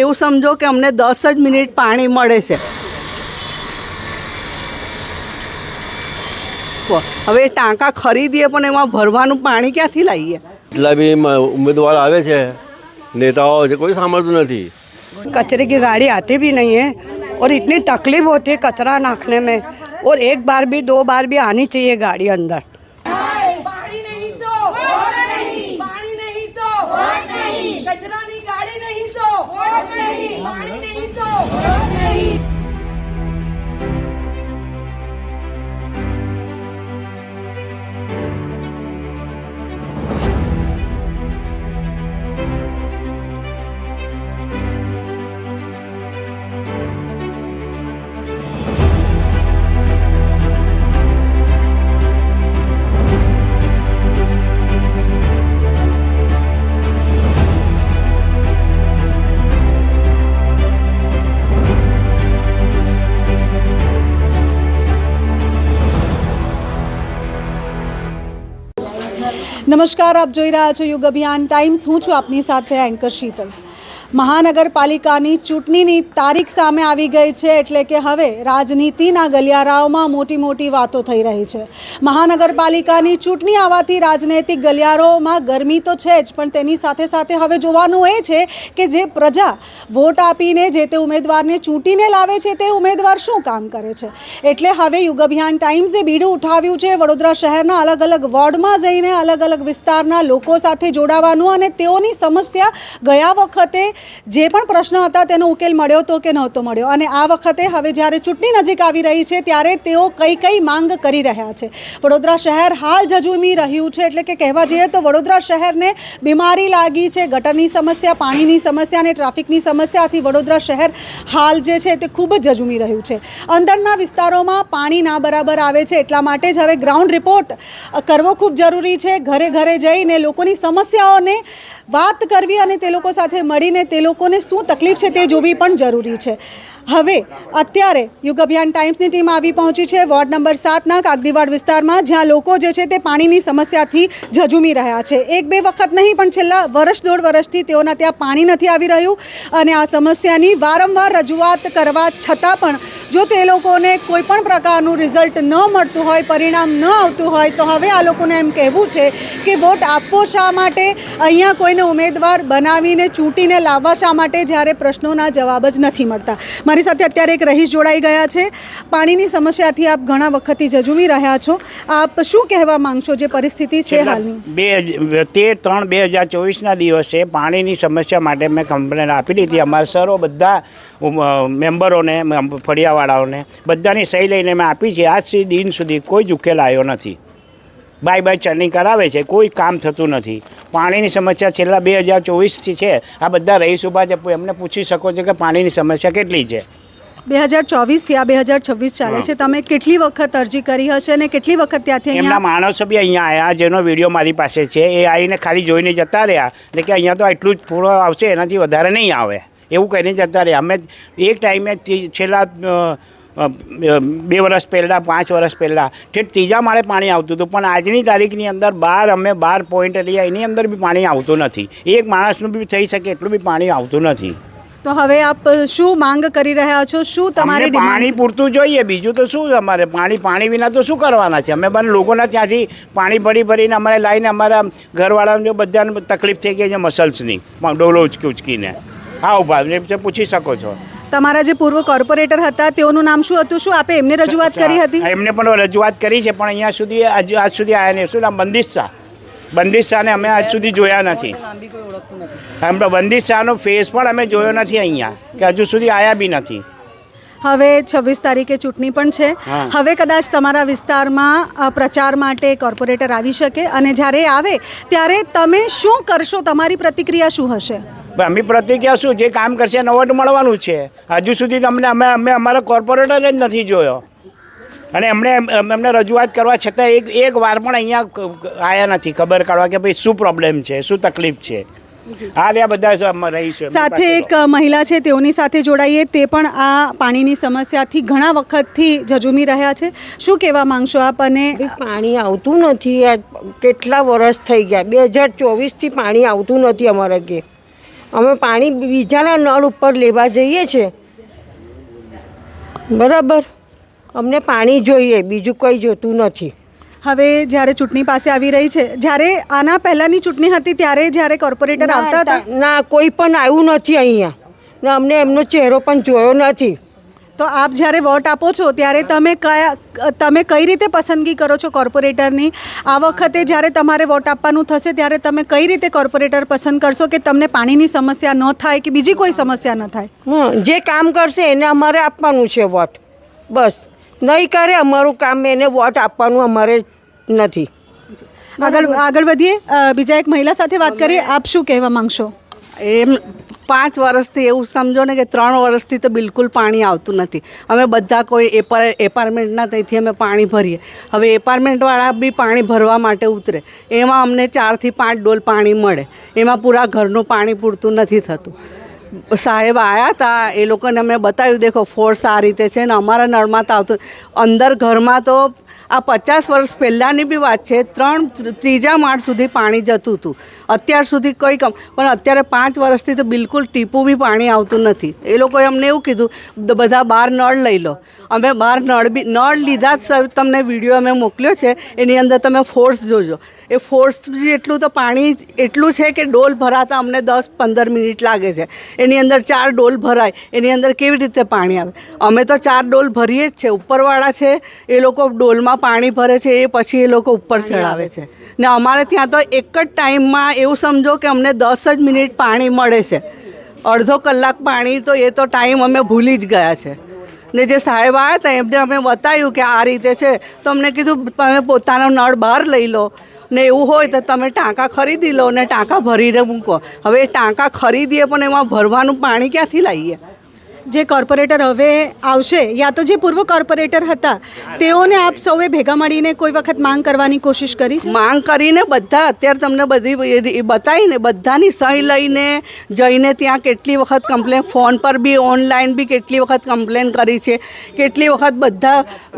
એવું સમજો કે અમને 10 જ મિનિટ પાણી મળે છે। હવે ટાંકા ખરીદીએ પણ એમાં ભરવાનું પાણી ક્યાંથી લાવીએ? એટલા બી ઉम्मीदवार આવે છે, नेताओं से कोई सामर्थ्य नहीं। कचरे की गाड़ी आती भी नहीं है और इतनी तकलीफ होती है कचरा नाखने में, और एक बार भी 2 बार भी आनी चाहिए गाड़ी अंदर। पानी नहीं तो वोट नहीं, पानी नहीं तो वोट नहीं, कचरा नहीं गाड़ी नहीं तो वोट नहीं, पानी नहीं तो वोट नहीं। નમસ્કાર, આપ જોઈ રહ્યા છો યુગ અભિયાન ટાઈમ્સ। હું છું આપની સાથે એન્કર શીતલ। મહાનગરપાલિકાની ચૂંટણીની તારીખ સામે આવી ગઈ છે, એટલે કે હવે રાજનીતિના ગલિયારાઓમાં મોટી મોટી વાતો થઈ રહી છે। મહાનગરપાલિકાની ચૂંટણી આવવાથી રાજનૈતિક ગલિયારાઓમાં ગરમી તો છે જ, પણ તેની સાથે સાથે હવે જોવાનું એ છે કે જે પ્રજા વોટ આપીને જે તે ઉમેદવારને ચૂંટીને લાવે છે તે ઉમેદવાર શું કામ કરે છે। એટલે હવે યુગ અભિયાન ટાઈમ્સે બીડું ઉઠાવ્યું છે વડોદરા શહેરના અલગ અલગ વોર્ડમાં જઈને અલગ અલગ વિસ્તારના લોકો સાથે જોડાવાનું અને તેઓની સમસ્યા ગયા વખતે જે પણ પ્રશ્ન હતા તેનો ઉકેલ મળ્યો તો કે નહોતો મળ્યો, અને આ વખતે હવે જ્યારે ચૂંટણી નજીક આવી રહી છે ત્યારે તેઓ કઈ માંગ કરી રહ્યા છે। વડોદરા શહેર હાલ ઝઝૂમી રહ્યું છે, એટલે કે કહેવા જઈએ તો વડોદરા શહેરને બીમારી લાગી છે। ગટરની સમસ્યા, પાણીની સમસ્યા અને ટ્રાફિકની સમસ્યાથી વડોદરા શહેર હાલ જે છે તે ખૂબ જ ઝઝૂમી રહ્યું છે। અંદરના વિસ્તારોમાં પાણી ના બરાબર આવે છે, એટલા માટે જ હવે ગ્રાઉન્ડ રિપોર્ટ કરવો ખૂબ જરૂરી છે। ઘરે ઘરે જઈને લોકોની સમસ્યાઓને વાત કરવી અને તે લોકો સાથે મળીને તે લોકોને શું તકલીફ છે તે જોવી પણ જરૂરી છે। હવે અત્યારે યુગ અભિયાન ટાઈમ્સની ટીમ આવી પહોંચી છે વોર્ડ નંબર 7ના કાગદીવાડ વિસ્તારમાં, જ્યાં લોકો જે છે તે પાણીની સમસ્યાથી ઝઝૂમી રહ્યા છે। 1-2 વખત નહીં પણ છેલ્લા વર્ષ 1.5 વર્ષથી તેઓના ત્યાં પાણી નથી આવી રહ્યું, અને આ સમસ્યાની વારંવાર રજૂઆત કરવા છતાં પણ જો તે લોકોને કોઈ પણ પ્રકારનું રિઝલ્ટ ન મળતું હોય, પરિણામ ન આવતું હોય, તો હવે આ લોકોને એમ કહેવું છે કે વોટ આપવો શા માટે, અહીંયા કોઈને ઉમેદવાર બનાવીને ચૂંટીને લાવવા શા માટે, જ્યારે પ્રશ્નોના જવાબ જ નથી મળતા। મારી સાથે અત્યારે એક રહીશ જોડાઈ ગયા છે। પાણીની સમસ્યાથી આપ ઘણા વખતથી ઝઝૂમી રહ્યા છો, આપ શું કહેવા માંગશો જે પરિસ્થિતિ છે હાલની? 13/3/2024ના દિવસે પાણીની સમસ્યા માટે મેં કમ્પ્લેન આપી દીધી। અમારા સરો બધા મેમ્બરોને, ફળિયાવાળાઓને બધાની સહી લઈને મેં આપી છે। આજ દિન સુધી કોઈ જ ઉકેલ આવ્યો નથી। બાય ચરણી કરાવે છે, કોઈ કામ થતું નથી। પાણીની સમસ્યા છેલ્લા 2024થી છે। આ બધા રહીશ ઊભા છે, એમને પૂછી શકો છો કે પાણીની સમસ્યા કેટલી છે। 2024થી આ 2026 ચાલે છે, તમે કેટલી વખત અરજી કરી હશે અને કેટલી વખત ત્યાંથી એમના માણસો બી અહીંયા આવ્યા, જેનો વિડીયો મારી પાસે છે, એ આવીને ખાલી જોઈને જતા રહ્યા, એટલે કે અહીંયા તો એટલું જ પૂરો આવશે, એનાથી વધારે નહીં આવે એવું કહીને જતા રહ્યા। અમે એક ટાઈમે છેલ્લા 2 વર્ષ પહેલાં, 5 વર્ષ પહેલાં ઠેઠ 3જા માળે પાણી આવતું હતું, પણ આજની તારીખની અંદર અમે 12 પોઈન્ટ રહ્યા, એની અંદર બી પાણી આવતું નથી। એક માણસનું બી થઈ શકે એટલું બી પાણી આવતું નથી। તો હવે આપ શું માંગ કરી રહ્યા છો? શું તમારી પાણી પૂરતું જોઈએ, બીજું તો શું અમારે પાણી વિના તો શું કરવાના છે? અમે બંને લોકોના ત્યાંથી પાણી ભરીને અમારે લાવીને અમારા ઘરવાળાને બધાને તકલીફ થઈ ગઈ છે મસલ્સની, ડોલો ઉચકીને। હા, ઉભા પૂછી શકો છો। તમારા જે પૂર્વ કોર્પોરેટર હતા તેઓનું નામ શું હતું? શું આપે એમને રજૂઆત કરી હતી? એમને પણ રજૂઆત કરી છે, પણ અહીંયા સુધી આજ સુધી આવ્યા નહીં। શું નામ? બંદિશ શાહને અમે આજ સુધી જોયા નથી। બંદિશ શાહનો ફેસ પણ અમે જોયો નથી અહીંયા, કે હજુ સુધી આવ્યા બી નથી। હવે 26 તારીખે ચૂંટણી પણ છે, હવે કદાચ તમારા વિસ્તારમાં પ્રચાર માટે કોર્પોરેટર આવી શકે, અને જ્યારે આવે ત્યારે તમે શું કરશો? તમારી પ્રતિક્રિયા શું હશે? અમે પ્રતિક્રિયા શું, જે કામ કરશે એને વોટ મળવાનું છે। હજુ સુધી તમને અમે અમારા કોર્પોરેટર જ નથી જોયો, અને એમને રજૂઆત કરવા છતાં એક વાર પણ અહીંયા આવ્યા નથી ખબર કાઢવા કે ભાઈ શું પ્રોબ્લેમ છે, શું તકલીફ છે। હા, આ બધા રહીશું। સાથે એક મહિલા છે, તેઓની સાથે જોડાઈએ, તે પણ આ પાણીની સમસ્યાથી ઘણા વખતથી ઝઝૂમી રહ્યા છે। શું કહેવા માંગશો આપ? અને પાણી આવતું નથી, કેટલા વર્ષ થઈ ગયા, 2024થી પાણી આવતું નથી અમારા ઘરે। અમે પાણી બીજાના નળ ઉપર લેવા જઈએ છીએ, બરાબર, અમને પાણી જોઈએ, બીજું કંઈ જોતું નથી. હવે જ્યારે ચૂંટણી પાસે આવી રહી છે, જ્યારે આના પહેલાંની ચૂંટણી હતી ત્યારે જ્યારે કોર્પોરેટર આવતા હતા, ના કોઈ પણ આવ્યું નથી અહીંયા, ને અમને એમનો ચહેરો પણ જોયો નથી. તો આપ જ્યારે વોટ આપો છો ત્યારે તમે કઈ રીતે પસંદગી કરો છો કોર્પોરેટરની? આ વખતે જ્યારે તમારે વોટ આપવાનું થશે ત્યારે તમે કઈ રીતે કોર્પોરેટર પસંદ કરશો કે તમને પાણીની સમસ્યા ન થાય કે બીજી કોઈ સમસ્યા ન થાય? જે કામ કરશે એને અમારે આપવાનું છે વોટ, બસ. નહીં કરે અમારું કામ, એને વોટ આપવાનું અમારે નથી. આગળ વધીએ, બીજા એક મહિલા સાથે વાત કરીએ. આપ શું કહેવા માંગશો? એમ 5 વર્ષથી એવું સમજો ને કે 3 વર્ષથી તો બિલકુલ પાણી આવતું નથી. અમે બધા કોઈ એપાર્ટમેન્ટના ત્યાંથી અમે પાણી ભરીએ. હવે એપાર્ટમેન્ટવાળા બી પાણી ભરવા માટે ઉતરે, એમાં અમને 4 થી 5 ડોલ પાણી મળે, એમાં પૂરા ઘરનું પાણી પૂરતું નથી થતું. સાહેબ આવ્યા હતા, એ લોકોને અમે બતાવ્યું, દેખો ફોર્સ આ રીતે છે ને અમારા નળમાં તો આવતું. અંદર ઘરમાં તો આ 50 વર્ષ પહેલાંની બી વાત છે, 3 માળ સુધી પાણી જતું હતું. અત્યાર સુધી કોઈ પણ અત્યારે 5 વર્ષથી તો બિલકુલ ટીપું બી પાણી આવતું નથી. એ લોકોએ અમને એવું કીધું બધા બહાર નળ લઈ લો. અમે બહાર નળ લીધા જ. તમને વિડીયો અમે મોકલ્યો છે, એની અંદર તમે ફોર્સ જોજો. એ ફોર્સ જેટલું તો પાણી એટલું છે કે ડોલ ભરાતા અમને 10-15 મિનિટ લાગે છે. એની અંદર 4 ડોલ ભરાય, એની અંદર કેવી રીતે પાણી આવે? અમે તો 4 ડોલ ભરીએ જ છે. ઉપરવાળા છે એ લોકો ડોલમાં પાણી ભરે છે, એ પછી એ લોકો ઉપર ચડાવે છે. ને અમારે ત્યાં તો એક જ ટાઈમમાં એવું સમજો કે અમને 10 જ મિનિટ પાણી મળે છે. અડધો કલાક પાણી તો એ તો ટાઈમ અમે ભૂલી જ ગયા છે. ને જે સાહેબ આવ્યા હતા એમને અમે બતાવ્યું કે આ રીતે છે, તો અમને કીધું તમે પોતાનો નળ બહાર લઈ લો, ને એવું હોય તો તમે ટાંકા ખરીદી લો ને ટાંકા ભરીને મૂકો. હવે ટાંકા ખરીદીએ પણ એમાં ભરવાનું પાણી ક્યાંથી લાવીએ? જે કોર્પોરેટર હવે આવશે યા તો જે પૂર્વ કોર્પોરેટર હતા તેઓને આપ સૌએ ભેગા મળીને કોઈ વખત માંગ કરવાની કોશિશ કરી? માંગ કરીને બધા અત્યારે તમને બધી બતાવીને બધાની સહી લઈને જઈને ત્યાં કેટલી વખત કમ્પ્લેન, ફોન પર બી ઓનલાઈન બી કેટલી વખત કમ્પ્લેન કરી છે, કેટલી વખત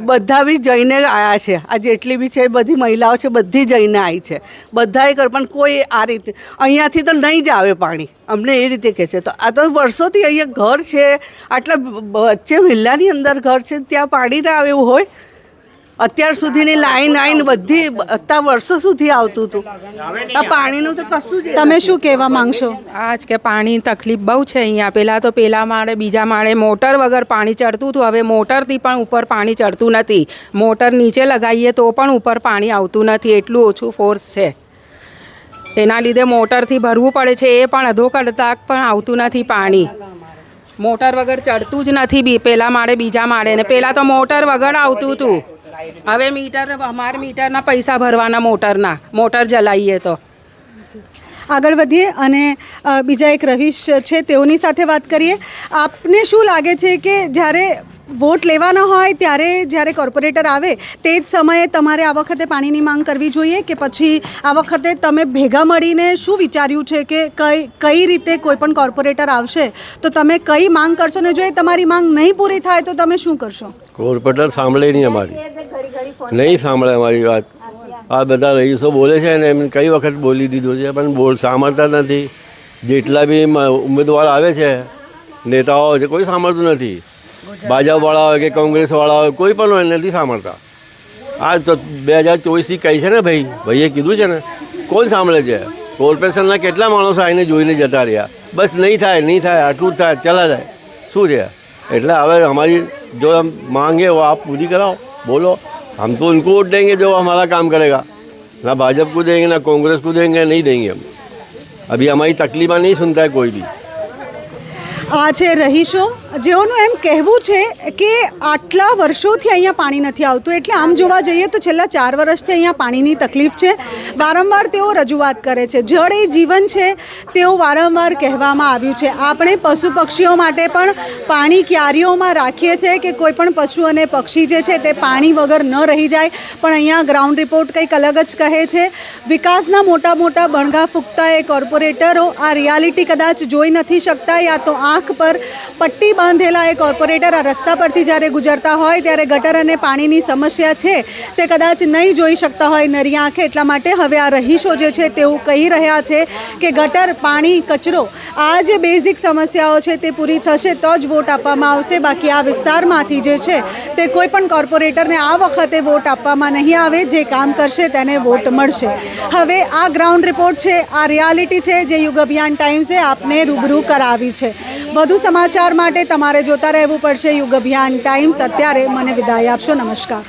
બધા બી જઈને આવ્યા છે. આ જેટલી બી છે બધી મહિલાઓ છે બધી જઈને આવી છે, બધાએ કર, પણ કોઈ આ રીતે અહીંયાથી તો નહીં જ આવે પાણી, અમને એ રીતે કહે છે. તો આ તો વર્ષોથી અહીંયા ઘર છે, આટલા વચ્ચે વિલ્લાની અંદર ઘર છે, ત્યાં પાણી ના આવે એવું હોય? અત્યાર સુધીની લાઈન આવીને બધી વર્ષો સુધી આવતું હતું. આ પાણીનું તો કશું જ. તમે શું કહેવા માંગશો? આજ કે પાણી તકલીફ બહુ છે અહીંયા. પહેલાં તો પેલા માળે બીજા માળે મોટર વગર પાણી ચડતું હતું, હવે મોટરથી પણ ઉપર પાણી ચડતું નથી. મોટર નીચે લગાવીએ તો પણ ઉપર પાણી આવતું નથી, એટલું ઓછું ફોર્સ છે. એના લીધે મોટરથી ભરવું પડે છે, એ પણ અધો કલાક પણ આવતું નથી પાણી. મોટર વગર ચડતું જ નથી બી પહેલાં માળે બીજા માળે. ને પહેલાં તો મોટર વગર આવતું હતું, હવે અમારે મીટરના પૈસા ભરવાના મોટર જલાવીએ તો. આગળ વધીએ અને બીજા એક રહીશ છે તેઓની સાથે વાત કરીએ. આપને શું લાગે છે કે જ્યારે વોટ લેવાના હોય ત્યારે જ્યારે કોર્પોરેટર આવે તે જ સમયે તમારે આ વખતે પાણીની માંગ કરવી જોઈએ કે પછી આ વખતે તમે ભેગા મળીને શું વિચાર્યું છે કે કઈ રીતે કોઈ પણ કોર્પોરેટર આવશે તો તમે કઈ માંગ કરશો, ને જો એ તમારી માંગ નહીં પૂરી થાય તો તમે શું કરશો? કોર્પોરેટર સાંભળે નહીં અમારી, નહીં સાંભળે અમારી વાત. આ બધા રહીશો બોલે છે ને એમને કઈ વખત બોલી દીધું છે પણ સાંભળતા નથી. જેટલા બી ઉમેદવાર આવે છે નેતાઓ છે કોઈ સાંભળતું નથી. ભાજપવાળા હોય કે કોંગ્રેસવાળા હોય કોઈ પણ હોય નથી સાંભળતા. આ તો 2024થી કહી છે ને ભાઈએ કીધું છે ને, કોણ સાંભળે છે? કોર્પોરેશનના કેટલા માણસો આવીને જોઈને જતા રહ્યા, બસ નહીં થાય આટલું જ થાય ચલા જાય, શું છે? એટલે હવે અમારી जो हम मांगे वो आप पूरी कराओ, बोलो. हम तो उनको वोट देंगे जो हमारा काम करेगा, ना भाजपा को देंगे ना कांग्रेस को देंगे, नहीं देंगे हम. अभी हमारी तकलीफें नहीं सुनता है कोई भी. આ છે રહીશો જેઓનું એમ કહેવું છે કે આટલા વર્ષોથી અહીંયા પાણી નથી આવતું. એટલે આમ જોવા જઈએ તો છેલ્લા 4 વર્ષથી અહીંયા પાણીની તકલીફ છે. વારંવાર તેઓ રજૂઆત કરે છે. જળ એ જીવન છે તેઓ વારંવાર કહેવામાં આવ્યું છે. આપણે પશુ પક્ષીઓ માટે પણ પાણી ક્યારીઓમાં રાખીએ છીએ કે કોઈ પણ પશુ અને પક્ષી જે છે તે પાણી વગર ન રહી જાય, પણ અહીંયા ગ્રાઉન્ડ રિપોર્ટ કંઈક અલગ જ કહે છે. વિકાસના મોટા મોટા બણગા ફૂંકતા એ કોર્પોરેટરો આ રિયાલિટી કદાચ જોઈ નથી શકતા, યા તો આંખ આંખ પર પટ્ટી બાંધેલા એ કોર્પોરેટર આ રસ્તા પરથી જ્યારે ગુજરતા હોય ત્યારે ગટર અને પાણીની સમસ્યા છે તે કદાચ નહીં જોઈ શકતા હોય નરી આંખે. એટલા માટે હવે આ રહીશો જે છે તેવું કહી રહ્યા છે કે ગટર, પાણી, કચરો આ જે બેઝિક સમસ્યાઓ છે તે પૂરી થશે તો જ વોટ આપવામાં આવશે. બાકી આ વિસ્તારમાંથી જે છે તે કોઈ પણ કોર્પોરેટરને આ વખતે વોટ આપવામાં નહીં આવે. જે કામ કરશે તેને વોટ મળશે. હવે આ ગ્રાઉન્ડ રિપોર્ટ છે, આ રિયાલિટી છે જે યુગ અભિયાન ટાઈમ્સે આપને રૂબરૂ કરાવી છે. વધુ સમાચાર માટે તમારે જોતા રહેવું પડશે યુગ અભિયાન ટાઈમ્સ. અત્યારે મને વિદાય આપશો. નમસ્કાર.